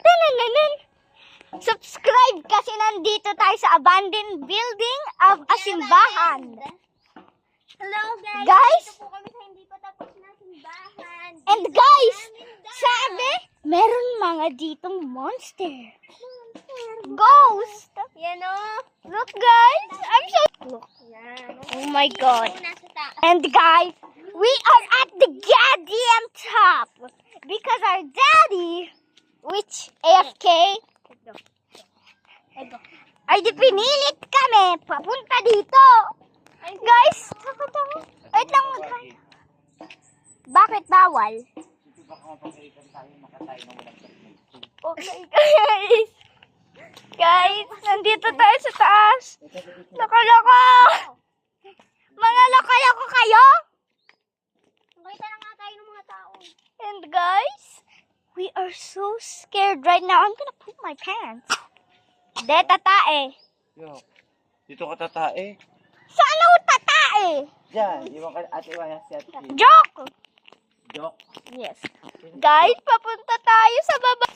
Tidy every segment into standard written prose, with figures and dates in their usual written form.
Tanananan. Subscribe kasi nandito tayo sa abandoned building of a simbahan. Hello guys! Guys? Dito po kami sa hindi pa tapos na simbahan. And guys, sabi, meron mga ditong monster. Ghost. Yan o. Look guys, I'm so... Look. Yan. Oh my God. Nasa taas. And guys, we are at the goddamn top. Because our daddy, which AFK, ay di pinilit kami papunta dito. Guys, wait lang. Bakit bawal? Okay guys. Guys, nandito tayo sa taas. Loko-loko. Mga loko-loko kayo? Nakita na nga tayo ng mga tao. And guys, we are so scared right now. I'm gonna poop my pants. De, tatae. Yo, dito ka tatae. Saan ako tatae? Diyan, iwan ka ate Iwan si ate Kim. Joke! Joke. Yes. Guys, papunta tayo sa baba.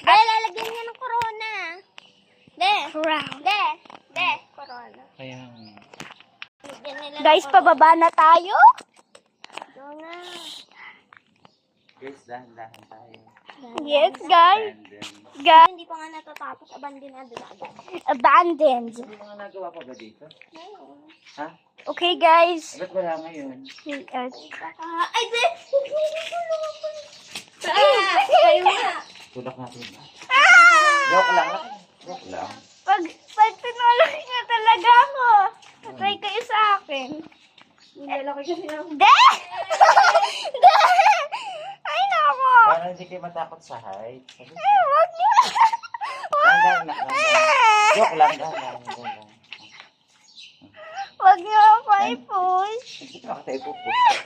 Dahil lalagyan niya ng corona. De. Crown. De. Corona. Kaya Lagyan nila ng Guys, corona. pababa na tayo. Corona. guys, dahan-dahan tayo. Yes, guys. And then, Guys, Hindi pa nga natatapos. Abandonado na agad. abandoned. may mga nagawa pa ba dito? Ngayon. Ha? Okay, guys. Ba't wala ngayon? We are... Ay, de. Kayo nga. Tulak natin ba? Joke lang. Joke lang. Pag tinulog niya talaga ako. Try kayo sa akin. Nilalaki kasi na. De! De! Ay, nako. Para hindi kayo matakot sa height. Sabi, Ay, wag niyo. dahan-dahan na. Joke lang, dahan-dahan. Wag niyo ako i-push. Hindi ka tayo pupush.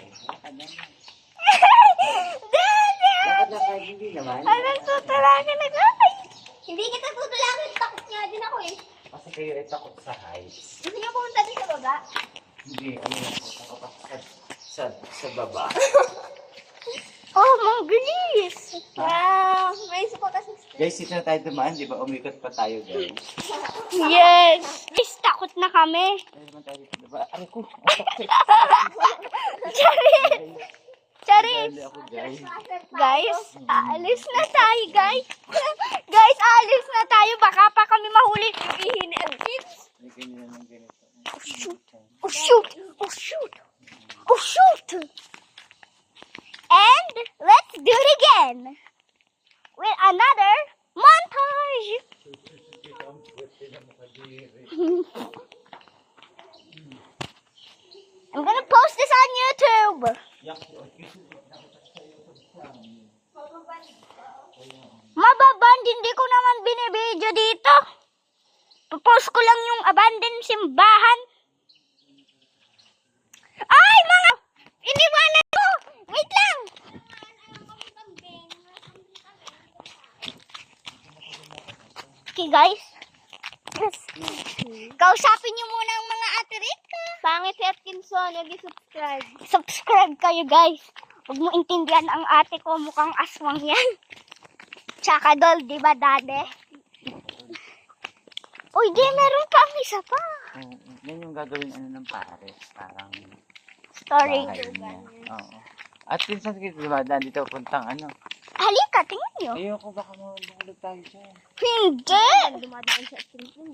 De! De! Lakad na kahit hindi naman. Anong tutulagan na guys? Hindi kita tutulangin. Takot nga din ako eh. Kasi kayo ay takot sa heights. Gusto niyo pumunta din sa baba? Hindi, ano yan po, takot sa baba. Oh, mabilis. Wow. May isa pa kasi. Guys, dito na tayo dumaan, di ba? Umikot pa tayo, guys. Yes. Guys, takot na kami. Tayo naman tayo dito, diba? Aray ko, ang sakit. Charis. Charis. Dali ako, guys. Guys, aalis na tayo, guys. Guys, aalis na tayo. Baka pa kami mahuli. Ihini ang kids. May ganyan ng ganito. Oh, shoot. Oh, shoot. Oh, shoot. Oh, shoot. And let's do it again. With another montage. I'm gonna post this on YouTube. Mababand, hindi ko naman binibideo dito. Post ko lang yung abandoned simbahan. Ay, mga... Iniwanan ko! Wait lang! Okay, guys. Yes. Kausapin niyo muna ang mga ate Rika. Pangit si Atkinson. Nag-subscribe. Subscribe kayo, guys. Huwag mo intindihan ang ate ko. Mukhang aswang yan. Tsaka dol, di ba, dade? Uy, di, meron kang isa pa. Yan yung gagawin ng pares. Parang Story. bahay niya. Oo. At minsan kita, diba, dito puntang ano. Halika, tingnan niyo. Ayoko, baka mahulog tayo dyan. Hindi. Dumadaan si Atkinson.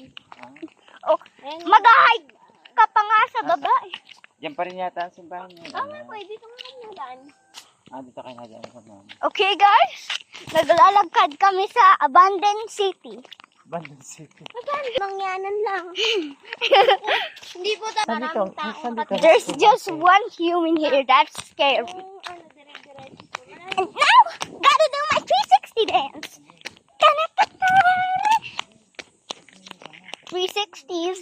Oh, mag-hike ka pa nga sa baba. eh. Yan pa rin yata ang simbahan niya. Pwede ka nga nadaan. Dito kayo na dyan sa mama. Okay, guys. Naglalagkad kami sa abandoned city. Bandang City. Mangyanan lang. Hindi po ta Saan dito? maraming tao. Saan dito? There's just one human here. That's scary. Dire-diretso. And now, gotta do my 360 dance. 360s.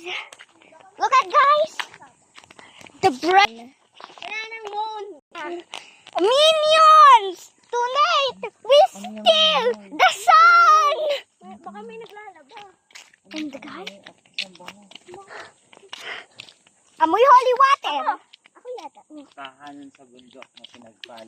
Look at guys. The bright Wala nang moon. minions. Tonight, we steal the sun. Baka may naglalaba. And the guys. Amoy holy water. Ako yata. Kahanan sa bundok na pinagpala.